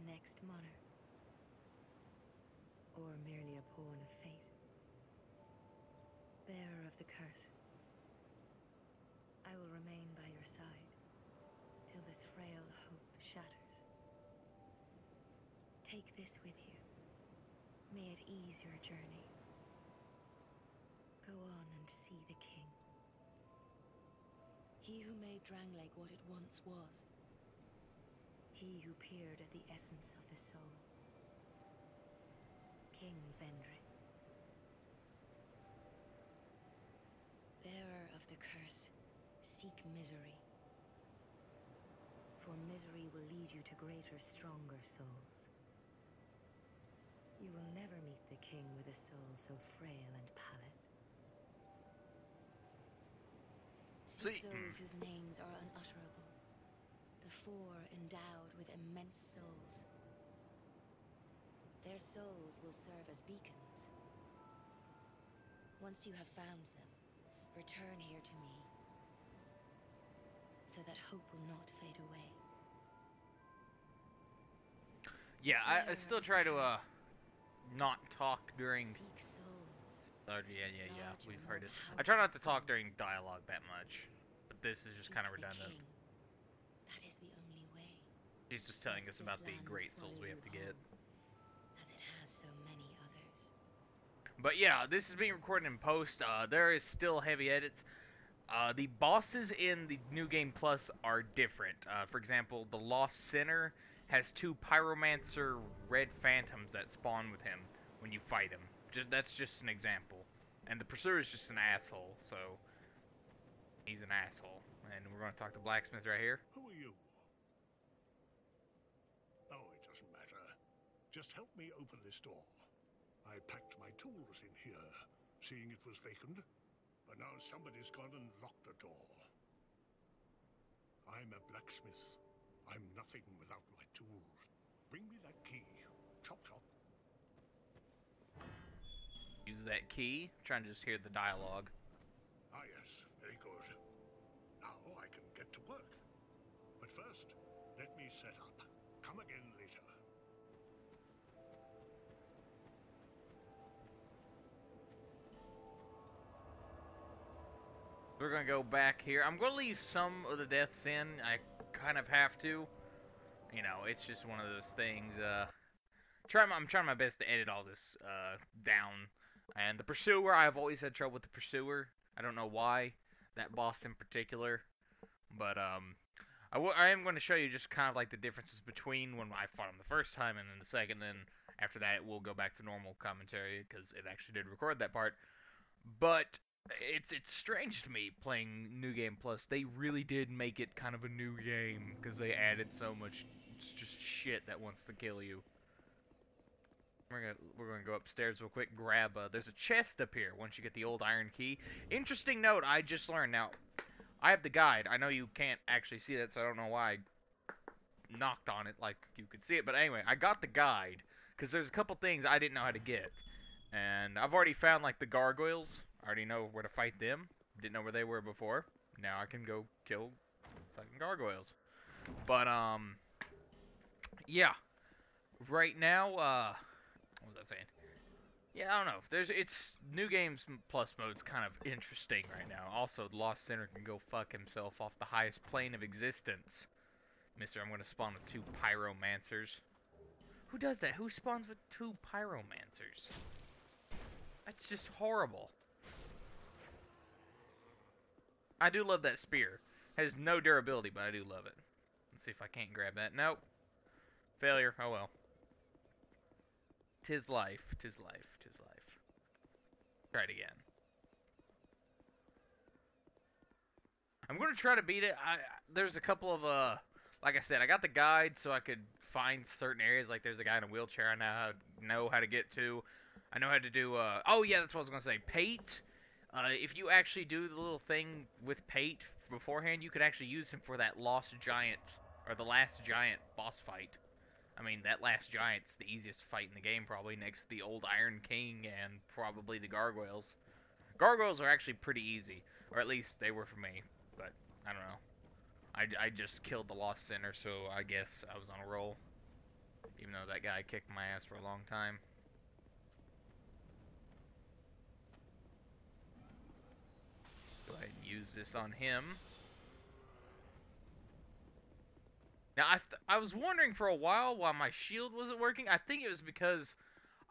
next monarch, or merely a pawn of fate. Bearer of the curse, I will remain by your side till this frail hope shatters. Take this with you. May it ease your journey. Go on and see the king. He who made Drangleic what it once was. He who peered at the essence of the soul. King Vendrick. Bearer of the curse, seek misery. For misery will lead you to greater, stronger souls. You will never meet the king with a soul so frail and pallid. Seek those whose names are unutterable. The four endowed with immense souls. Their souls will serve as beacons. Once you have found them, return here to me, so that hope will not fade away. Yeah, I still try to not talk during. Yeah. We've heard it. I try not to talk during dialogue that much, but this is just kind of redundant. That is the only way. She's just telling us about the great souls we have to get. As it has so many others. But yeah, this is being recorded in post. There is still heavy edits. The bosses in the New Game Plus are different. For example, the Lost Sinner has 2 Pyromancer red phantoms that spawn with him when you fight him. That's just an example. And the Pursuer is just an asshole, so he's an asshole. And we're going to talk to Blacksmith right here. Who are you? Oh, it doesn't matter. Just help me open this door. I packed my tools in here, seeing it was vacant. But now somebody's gone and locked the door. I'm a blacksmith. I'm nothing without my tools. Bring me that key. Chop chop. Use that key. Trying to just hear the dialogue. Ah yes, very good. Now I can get to work. But first, let me set up. Come again later. We're gonna go back here. I'm gonna leave some of the deaths in. I kind of have to. You know, it's just one of those things. I'm trying my best to edit all this down. And the Pursuer, I've always had trouble with the Pursuer. I don't know why. That boss in particular. But I am going to show you just kind of like the differences between when I fought him the first time and then the second. Then after that, we'll go back to normal commentary because it actually did record that part. But it's strange to me playing New Game Plus. They really did make it kind of a new game because they added so much just shit that wants to kill you. We're gonna go upstairs real quick. Grab there's a chest up here once you get the old iron key. Interesting note I just learned. Now I have the guide. I know you can't actually see that, so I don't know why I knocked on it like you could see it. But anyway, I got the guide because there's a couple things I didn't know how to get. And I've already found, like, the gargoyles. I already know where to fight them. Didn't know where they were before. Now I can go kill fucking gargoyles. But, yeah. Right now, what was I saying? Yeah, I don't know. It's New Games Plus mode's kind of interesting right now. Also, the Lost Sinner can go fuck himself off the highest plane of existence. Mister, I'm going to spawn with 2 Pyromancers. Who does that? Who spawns with 2 Pyromancers? That's just horrible. I do love that spear. Has no durability, but I do love it. Let's see if I can't grab that. Nope. Failure. Oh well. 'Tis life. 'Tis life. 'Tis life. Try it again. I'm going to try to beat it. There's a couple of, like I said, I got the guide so I could find certain areas. Like there's a guy in a wheelchair I know how to get to. I know how to do, oh yeah, that's what I was going to say. Pate, if you actually do the little thing with Pate beforehand, you could actually use him for that Lost Giant, or the Last Giant boss fight. I mean, that Last Giant's the easiest fight in the game, probably, next to the old Iron King and probably the Gargoyles. Gargoyles are actually pretty easy, or at least they were for me, but I don't know. I just killed the Lost Sinner, so I guess I was on a roll. Even though that guy kicked my ass for a long time. Go ahead and use this on him. Now, I was wondering for a while why my shield wasn't working. I think it was because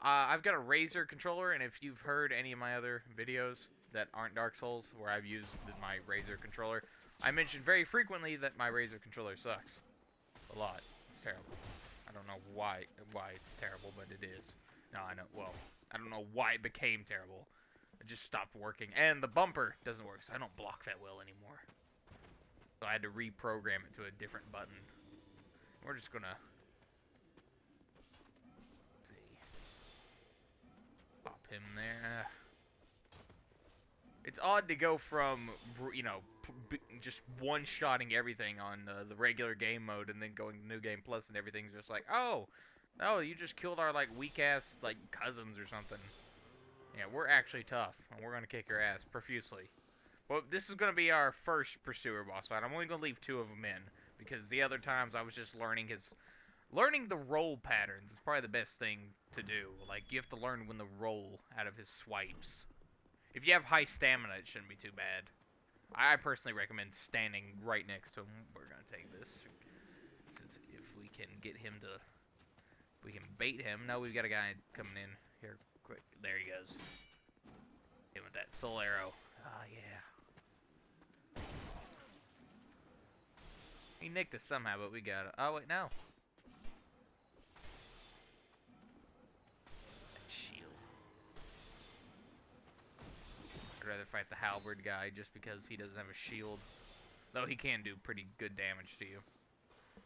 I've got a Razer controller, and if you've heard any of my other videos that aren't Dark Souls, where I've used my Razer controller, I mentioned very frequently that my Razer controller sucks. A lot. It's terrible. I don't know why it's terrible, but it is. No, I know. Well, I don't know why it became terrible. It just stopped working, and the bumper doesn't work, so I don't block that well anymore. So I had to reprogram it to a different button. We're just gonna let's see, pop him there. It's odd to go from just one-shotting everything on the regular game mode and then going to New Game Plus and everything's just like, oh, you just killed our like weak-ass like cousins or something. Yeah, we're actually tough and we're gonna kick your ass profusely. Well, this is gonna be our first Pursuer boss fight. I'm only gonna leave 2 of them in because the other times I was just learning the roll patterns is probably the best thing to do. Like, you have to learn when to roll out of his swipes. If you have high stamina, it shouldn't be too bad. I personally recommend standing right next to him. We're going to take this. Since if we can get him to... If we can bait him. No, we've got a guy coming in here quick. There he goes. Hit him with that soul arrow. Ah, yeah. He nicked us somehow, but we got it. Oh, wait, no. I'd rather fight the halberd guy just because he doesn't have a shield. Though he can do pretty good damage to you.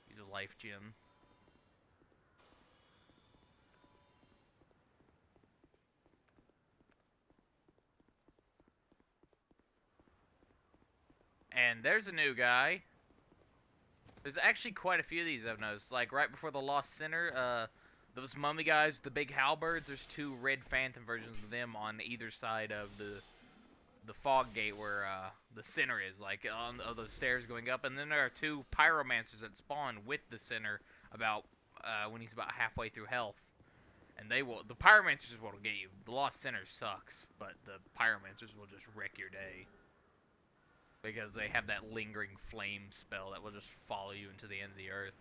He's a life gem. And there's a new guy. There's actually quite a few of these I've noticed. Like right before the Lost Sinner, those mummy guys with the big halberds, there's 2 red phantom versions of them on either side of the fog gate where the sinner is, like on those stairs going up, and then there are 2 pyromancers that spawn with the sinner about when he's about halfway through health, and the pyromancers will get you. The lost sinner sucks, but the pyromancers will just wreck your day because they have that lingering flame spell that will just follow you into the end of the earth.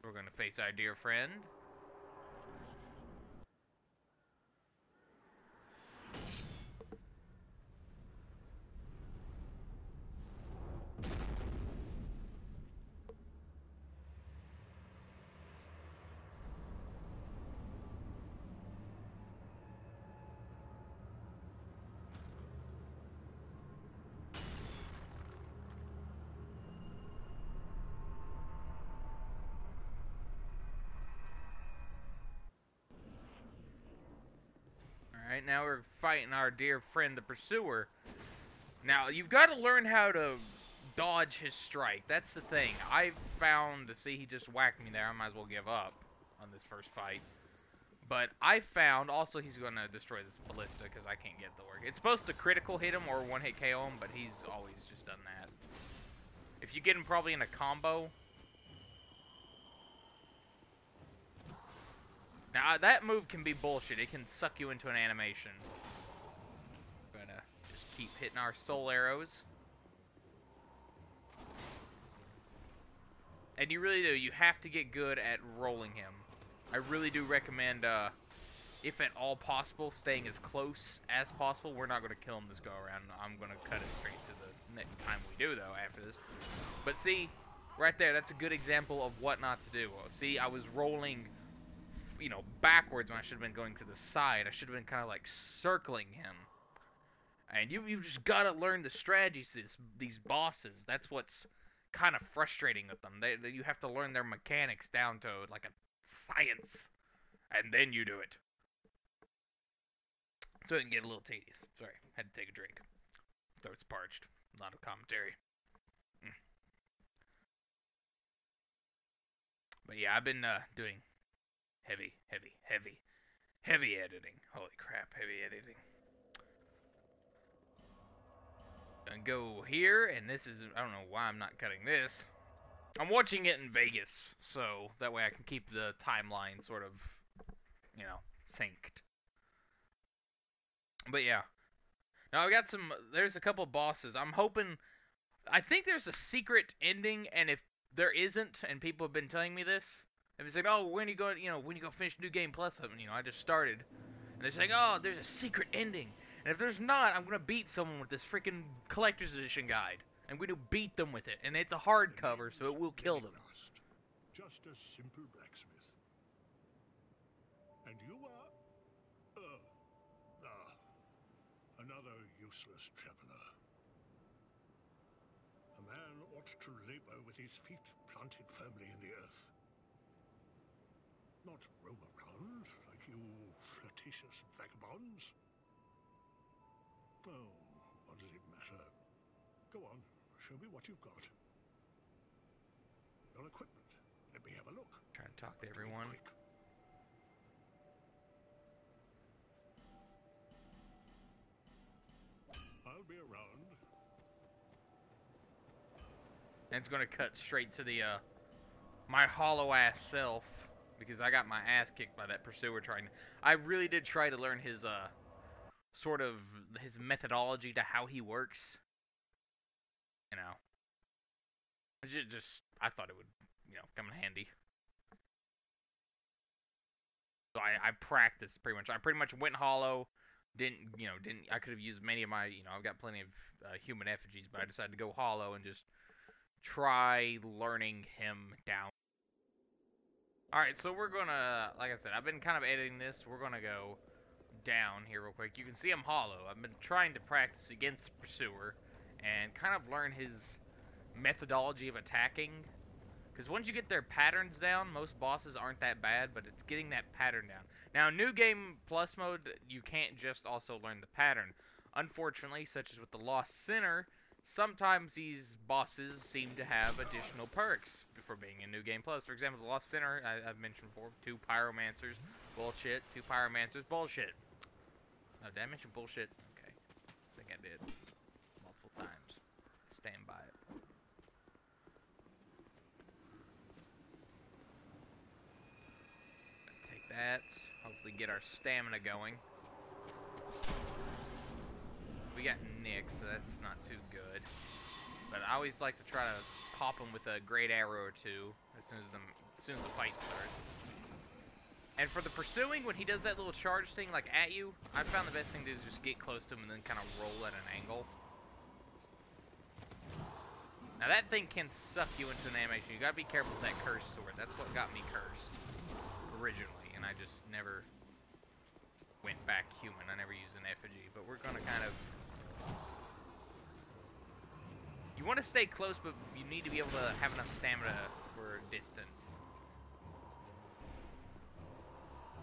We're gonna face our dear friend. Alright, now we're fighting our dear friend the Pursuer. Now, you've got to learn how to dodge his strike. That's the thing. I've found, see, he just whacked me there. I might as well give up on this first fight. But I found, also he's going to destroy this ballista because I can't get it to work. It's supposed to critical hit him or one-hit KO him, but he's always just done that. If you get him probably in a combo. Now, that move can be bullshit. It can suck you into an animation. Gonna just keep hitting our soul arrows. And you really do. You have to get good at rolling him. I really do recommend, if at all possible, staying as close as possible. We're not going to kill him this go around. I'm going to cut it straight to the next time we do, though, after this. But see, right there, that's a good example of what not to do. See, I was rolling, you know, backwards when I should have been going to the side. I should have been kind of like circling him. And you've just got to learn the strategies of these bosses. That's what's kind of frustrating with them. You have to learn their mechanics down to like a science, and then you do it. So it can get a little tedious. Sorry, had to take a drink. Throat's parched. A lot of commentary. But yeah, I've been doing heavy editing. Holy crap, heavy editing. And go here, and this is, I don't know why I'm not cutting this. I'm watching it in Vegas, so that way I can keep the timeline sort of, you know, synced. But yeah. Now I've got there's a couple bosses. I think there's a secret ending, and if there isn't, and people have been telling me this, if it's like, oh, when you go finish New Game Plus, I just started. And they're saying, oh, there's a secret ending. And if there's not, I'm going to beat someone with this freaking collector's edition guide. I'm going to beat them with it. And it's a hardcover, so it will kill them. Just a simple blacksmith. And you are... another useless traveler. A man ought to labor with his feet planted firmly in the earth. Not roam around like you flirtatious vagabonds. Oh, what does it matter? Go on, show me what you've got. Your equipment. Let me have a look. Trying to talk to everyone. Quick. I'll be around. And it's going to cut straight to the, my hollow ass self. Because I got my ass kicked by that pursuer I really did try to learn his, sort of, his methodology to how he works. You know. I thought it would, come in handy. So I practiced pretty much. I pretty much went hollow. I could have used many of my, I've got plenty of human effigies, but I decided to go hollow and just try learning him down. Alright, so we're gonna, like I said, I've been kind of editing this. We're gonna go down here real quick. You can see I'm hollow. I've been trying to practice against the pursuer and kind of learn his methodology of attacking. Because once you get their patterns down, most bosses aren't that bad, but it's getting that pattern down. Now, New Game Plus mode, you can't just also learn the pattern. Unfortunately, such as with the Lost Sinner, sometimes these bosses seem to have additional perks for being in New Game Plus. For example, the Lost Sinner, I've mentioned before, 2 Pyromancers, bullshit, 2 Pyromancers, bullshit. Oh, did I mention bullshit? Okay, I think I did. Multiple times. Stand by it. That. Hopefully get our stamina going. We got Nick, so that's not too good. But I always like to try to pop him with a great arrow or two as soon as the fight starts. And for the pursuing, when he does that little charge thing like at you, I found the best thing to do is just get close to him and then kind of roll at an angle. Now that thing can suck you into an animation. You gotta be careful with that cursed sword. That's what got me cursed originally. And I just never went back human. I never used an effigy. But we're gonna kind of... You want to stay close, but you need to be able to have enough stamina for distance.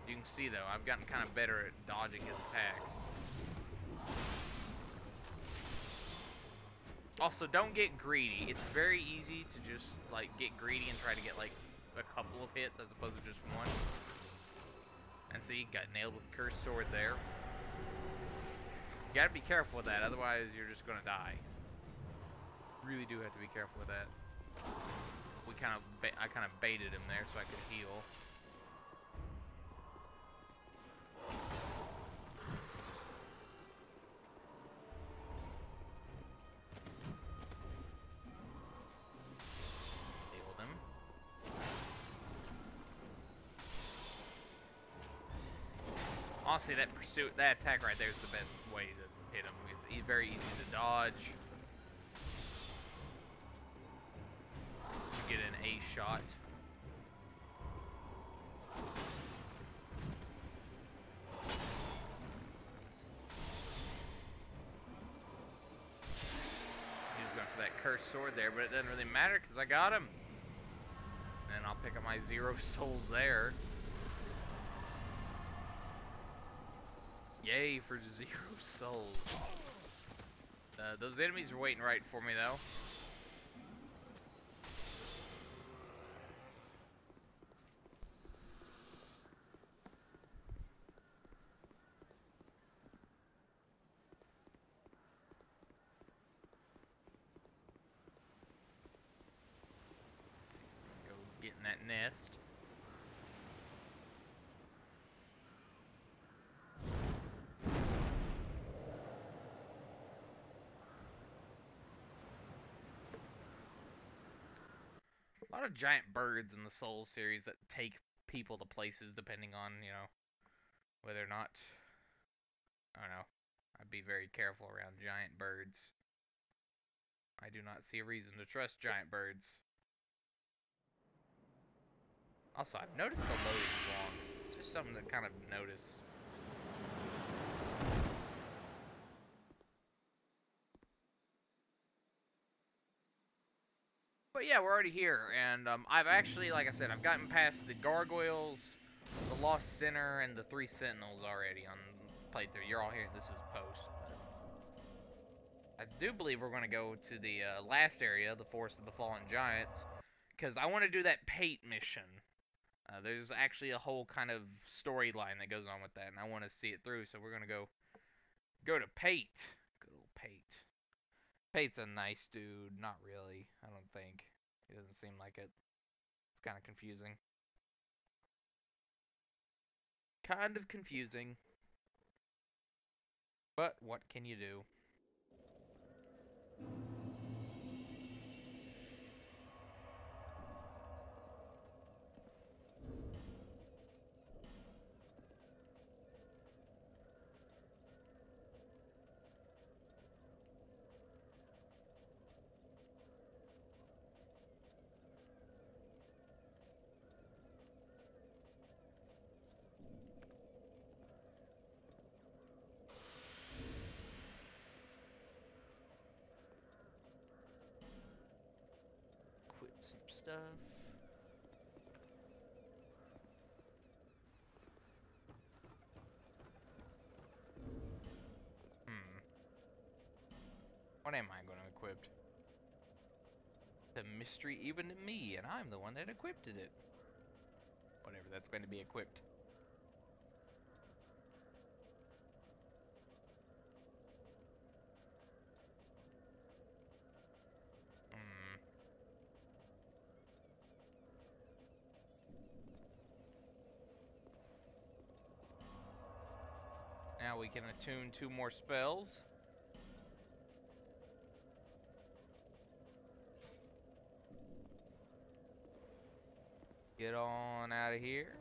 You can see, though, I've gotten kind of better at dodging his attacks. Also, don't get greedy. It's very easy to just, like, get greedy and try to get, like, a couple of hits as opposed to just one. And so you got nailed with the cursed sword there. You gotta be careful with that, otherwise you're just gonna die. Really do have to be careful with that. I kind of baited him there so I could heal. Healed him. Honestly, that attack right there is the best way to hit him. It's very easy to dodge. You get an A shot. He was going for that cursed sword there, but it doesn't really matter because I got him. And I'll pick up my 0 souls there. Yay for 0 souls. Those enemies are waiting right for me though. that nest. A lot of giant birds in the Soul series that take people to places depending on, you know, whether or not, I don't know, I'd be very careful around giant birds. I do not see a reason to trust giant birds. Also, I've noticed the loading's long. It's just something that kind of noticed. But yeah, we're already here, and I've actually, like I said, I've gotten past the gargoyles, the Lost Sinner, and the 3 Sentinels already on playthrough. You're all here. This is post. I do believe we're going to go to the last area, the Forest of the Fallen Giants, because I want to do that Pate mission. There's actually a whole kind of storyline that goes on with that, and I want to see it through. So we're going to go to Pate. Good old Pate. Pate's a nice dude. Not really. I don't think. He doesn't seem like it. It's kind of confusing. Kind of confusing. But what can you do? Equip some stuff. What am I going to equip? The mystery even to me, and I'm the one that equipped it. Whatever, that's going to be equipped. Now we can attune 2 more spells. Get on out of here.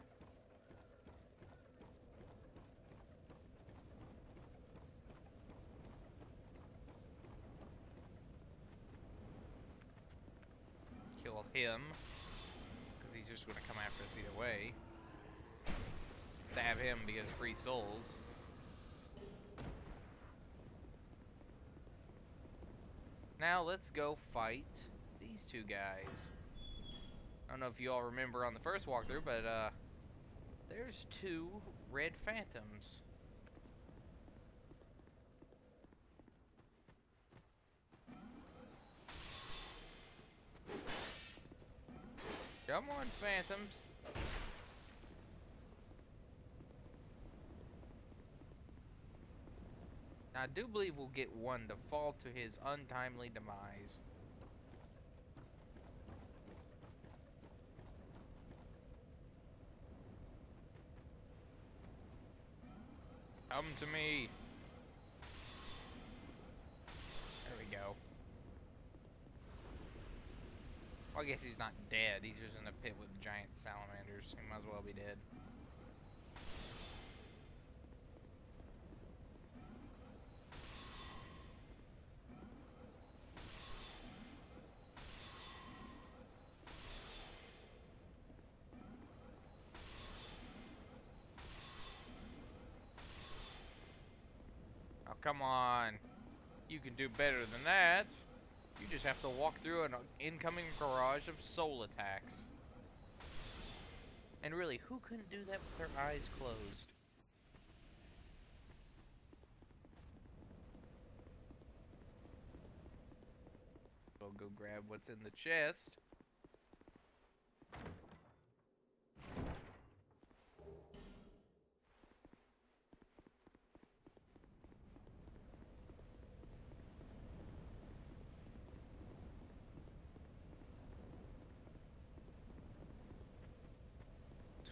Kill him, because he's just going to come after us either way. Stab him because free souls. Now let's go fight these 2 guys. I don't know if you all remember on the first walkthrough, but there's 2 red phantoms. Come on, phantoms. Now, I do believe we'll get one to fall to his untimely demise. Come to me. There we go. Well, I guess he's not dead. He's just in a pit with giant salamanders. He might as well be dead. Oh, come on. You can do better than that. You just have to walk through an incoming barrage of soul attacks. And really, who couldn't do that with their eyes closed? We'll go grab what's in the chest.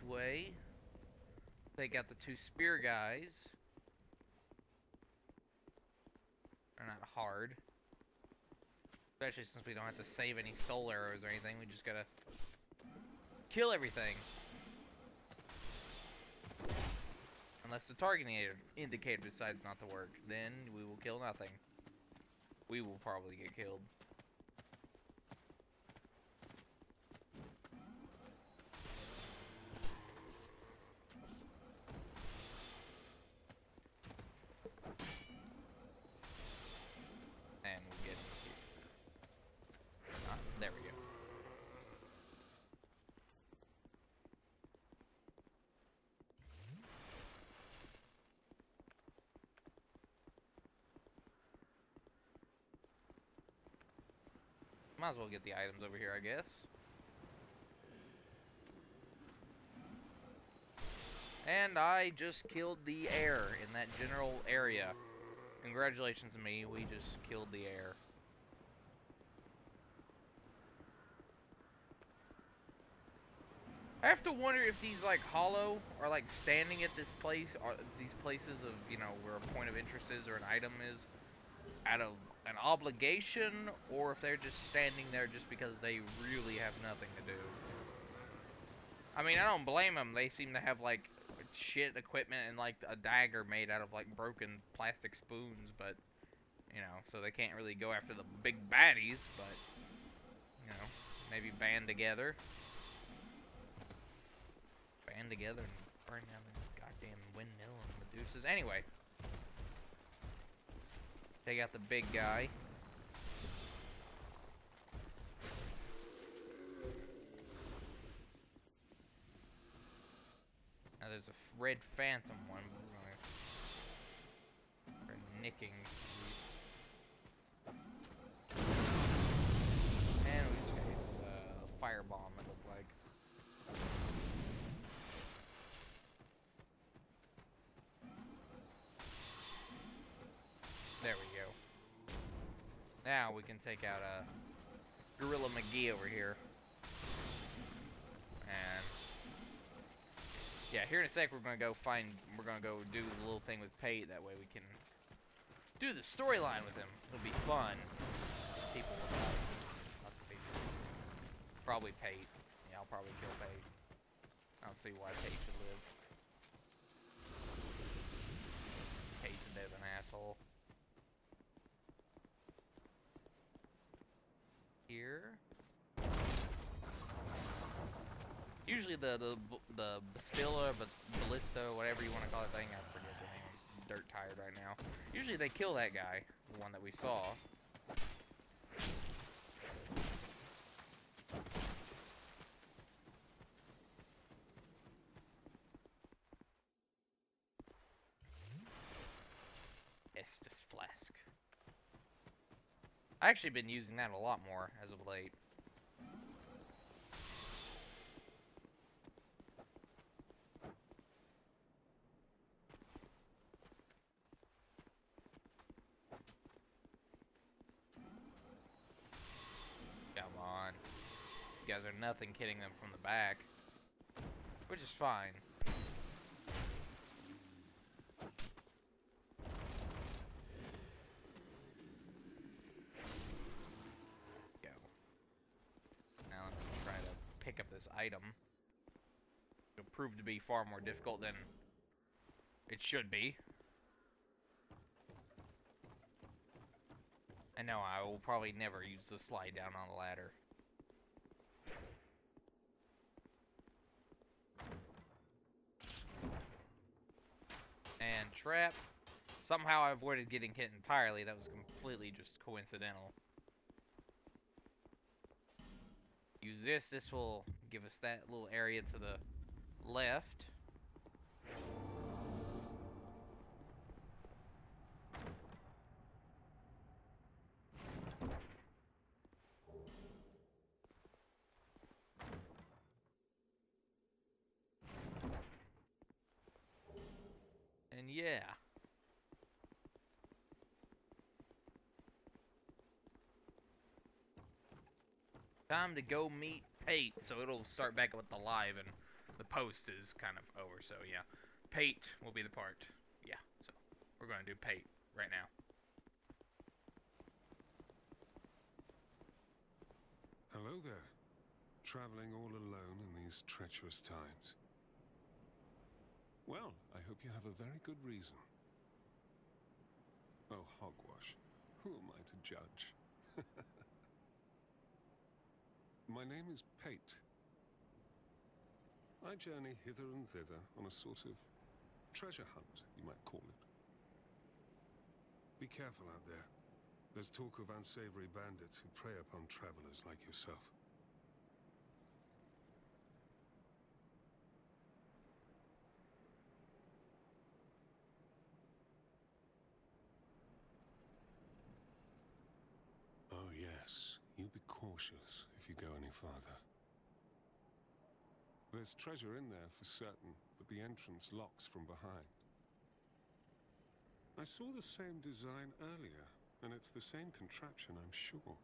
way. Take out the 2 spear guys. They're not hard. Especially since we don't have to save any soul arrows or anything. We just gotta kill everything. Unless the targeting indicator decides not to work, then we will kill nothing. We will probably get killed. And we'll get here. Ah, there we go. Might as well get the items over here, I guess. And I just killed the air in that general area. Congratulations to me, we just killed the air. I have to wonder if these, like, hollow are, like, standing at this place, or these places of, you know, where a point of interest is or an item is, out of an obligation, or if they're just standing there just because they really have nothing to do. I mean, I don't blame them. They seem to have, like, shit equipment and, like, a dagger made out of, like, broken plastic spoons, but, you know, so they can't really go after the big baddies, but, you know, maybe band together. Band together and burn down the goddamn windmill and Medusas. Anyway. Take out the big guy. Now there's a red phantom one, but we're nicking. And we just got a firebomb, it looked like. There we go. Now we can take out Gorilla McGee over here. And yeah, here in a sec we're gonna go do the little thing with Pate. That way we can do the storyline with him. It'll be fun. People will die. Lots of people. Probably Pate. Yeah, I'll probably kill Pate. I don't see why Pate should live. Pate's a bit of an asshole. Here. Usually the Bastilla, but Ballista, whatever you want to call it thing, I forget the name. I'm dirt tired right now. Usually they kill that guy, the one that we saw. Estus Flask. I've actually been using that a lot more as of late. Come on. These guys are nothing hitting them from the back. Which is fine. Go. Now let me try to pick up this item. It'll prove to be far more difficult than it should be. And no, I will probably never use the slide down on the ladder. And trap. Somehow I avoided getting hit entirely. That was completely just coincidental. Use this. This will give us that little area to the left. And yeah. Time to go meet Pate, so it'll start back with the live and The post is kind of over, so yeah. Pate will be the part. Yeah, so we're going to do Pate right now. Hello there. Traveling all alone in these treacherous times. Well, I hope you have a very good reason. Oh, hogwash. Who am I to judge? My name is Pate. I journey hither and thither on a sort of treasure hunt, you might call it. Be careful out there. There's talk of unsavory bandits who prey upon travelers like yourself. Oh yes, you be cautious if you go any farther. There's treasure in there for certain, but the entrance locks from behind. I saw the same design earlier, and it's the same contraption, I'm sure.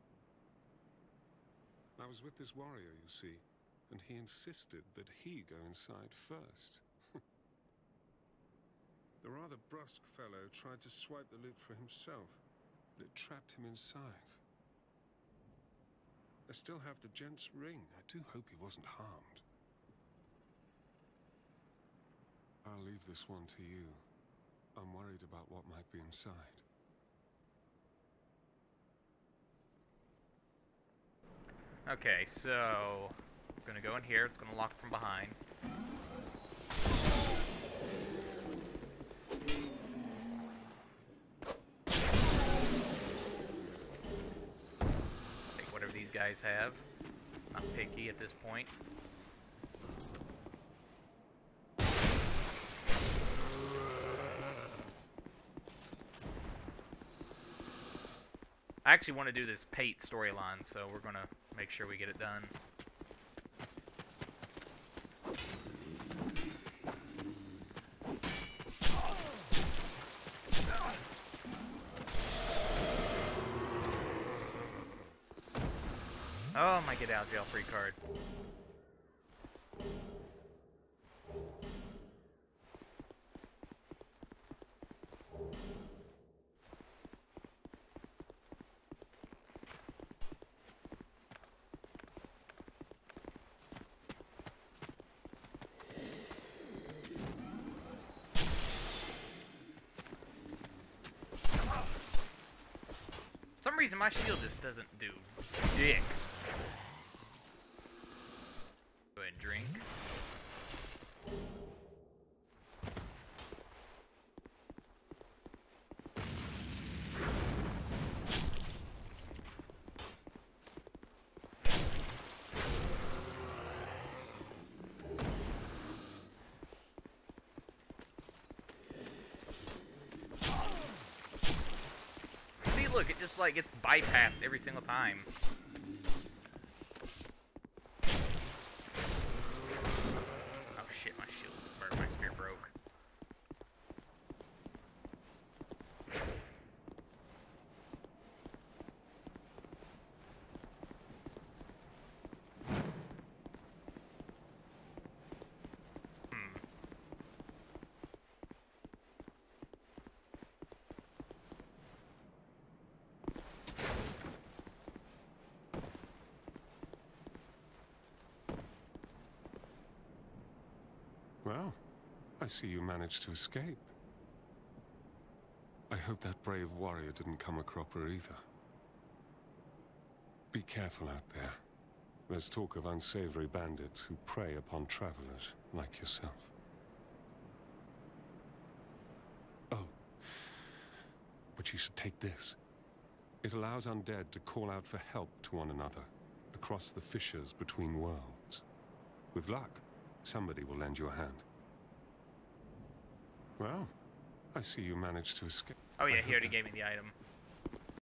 I was with this warrior, you see, and he insisted that he go inside first. The rather brusque fellow tried to swipe the loot for himself, but it trapped him inside. I still have the gent's ring. I do hope he wasn't harmed. I'll leave this one to you. I'm worried about what might be inside. Okay, so I'm gonna go in here. It's gonna lock from behind. Take whatever these guys have. Not picky at this point. I actually want to do this Pate storyline, so we're gonna make sure we get it done. Oh, my get out jail free card. For some reason my shield just doesn't do dick. Go ahead and drink. See, look, it just like gets bypassed every single time. Oh shit, my shield, or my spear broke. Well, I see you managed to escape. I hope that brave warrior didn't come a cropper either. Be careful out there. There's talk of unsavory bandits who prey upon travelers like yourself. Oh, but you should take this. It allows undead to call out for help to one another across the fissures between worlds. With luck, somebody will lend you a hand. Well, I see you managed to escape. Oh yeah, he already gave me the item.